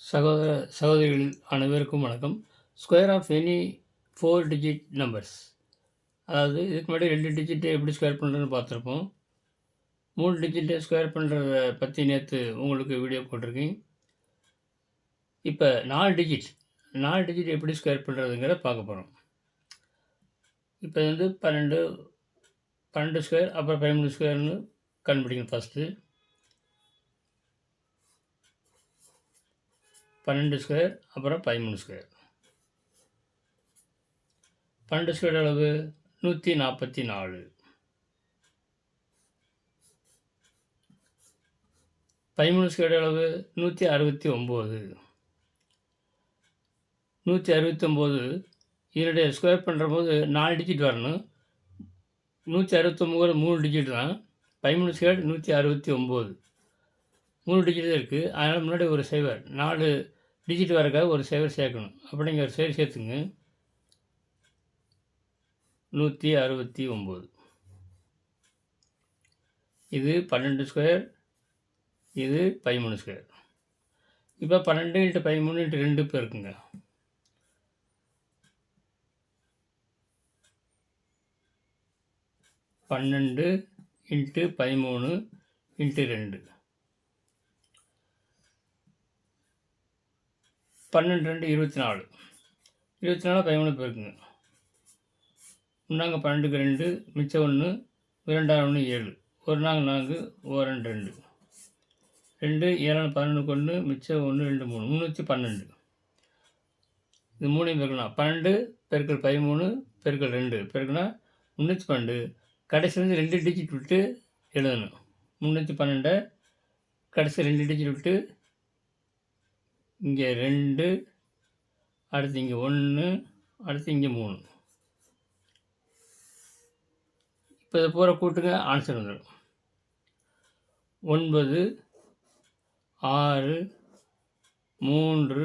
சகோதர சகோதரிகள் அனைவருக்கும் வணக்கம். Square of any 4 digit numbers, அதாவது இதுக்கு முன்னாடி 2 டிஜிட்டை எப்படி ஸ்கொயர் பண்ணுறதுன்னு பார்த்துருப்போம். 3 டிஜிட்டை ஸ்கொயர் பண்ணுறத பற்றி நேற்று உங்களுக்கு வீடியோ போட்டிருக்கேன். இப்போ 4 டிஜிட் எப்படி ஸ்கொயர் பண்ணுறதுங்கிறத பார்க்க போகிறோம். இப்போ வந்து 12 ஸ்கொயர் அப்புறம் 13 ஸ்கொயர்னு கண்டுபிடிக்கணும். ஃபஸ்ட்டு 12 ஸ்கொயர் அப்புறம் 13 ஸ்கொயர். 12 ஸ்கொயர் அளவு 144. 13 ஸ்கொயர் அளவு 169. 169 இதனுடைய ஸ்கொயர் பண்ணுற போது 4 டிஜிட் வரணும். 169 3 டிஜிட் தான். 13 ஸ்கொயர் 169 3 டிஜிட் தான் இருக்குது. அதனால் முன்னாடி ஒரு சைவர் 4 டிஜிட் வரக்காக ஒரு சைவர் சேர்க்கணும். அப்போ நீங்கள் ஒரு சைவர் சேர்த்துங்க. 169 இது 12 ஸ்கொயர், இது 13 ஸ்கொயர். இப்போ 12 × 13 × 2 பேருக்குங்க. 12 × 13 × 2. 12 2 24. 24 13 பேருக்குங்க. முன்னாங்க 12க்கு 2, மிச்சம் 1, 2 1 7, 1 4 4, 1 2 2, 7 11க்கு 1, மிச்சம் 1 2 3, 312. இது 3 பெருக்கலாம். 12 பெருக்கல் 13 பெருக்கல் 2 பெருக்குனா 312. கடைசிலேருந்து 2 டிஜிட் விட்டு எழுதணும். 312 கடைசி 2 டிஜிட் விட்டு இங்கே 2, அடுத்து இங்கே 1, அடுத்து இங்கே 3. இப்போ இதை பூரா கூட்டுங்க, ஆன்சர் வந்துடும். 9 6 3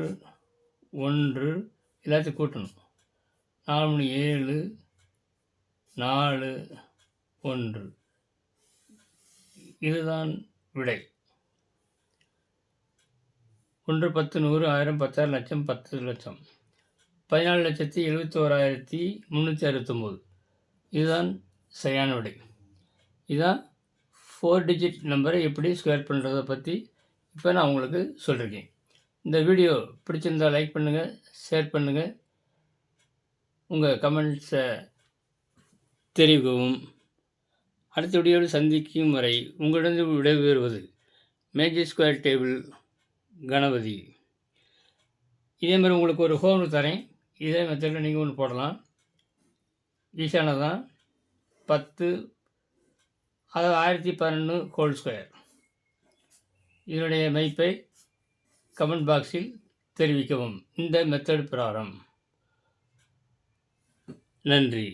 1 எல்லாத்தையும் கூட்டணும். 4 7 4 1. இதுதான் விடை. 1 10 100 1000 10,000 லட்சம் 10 லட்சம் 14,71,369. இதுதான் சரியான விடை. இதுதான் 4 டிஜிட் நம்பரை எப்படி ஸ்கொயர் பண்ணுறதை பற்றி இப்போ நான் உங்களுக்கு சொல்லியிருக்கேன். இந்த வீடியோ பிடிச்சிருந்தால் லைக் பண்ணுங்கள், ஷேர் பண்ணுங்கள், உங்கள் கமெண்ட்ஸை தெரிவிக்கவும். அடுத்த வீடியோவில் சந்திக்கும் வரை உங்களிடம் விடைபெறுவது மேஜிக் ஸ்கொயர் டேபிள் கணபதி. இதே மாதிரி உங்களுக்கு ஒரு ஹோம்ஒர்க் தரேன். இதே மெத்தடில் நீங்கள் ஒன்று போடலாம். ஈஸியானது தான். 10 அதாவது 1011 ஹோல் ஸ்கொயர். இதனுடைய மதிப்பை கமெண்ட் பாக்ஸில் தெரிவிக்கவும். இந்த மெத்தட் பிரகாரம். நன்றி.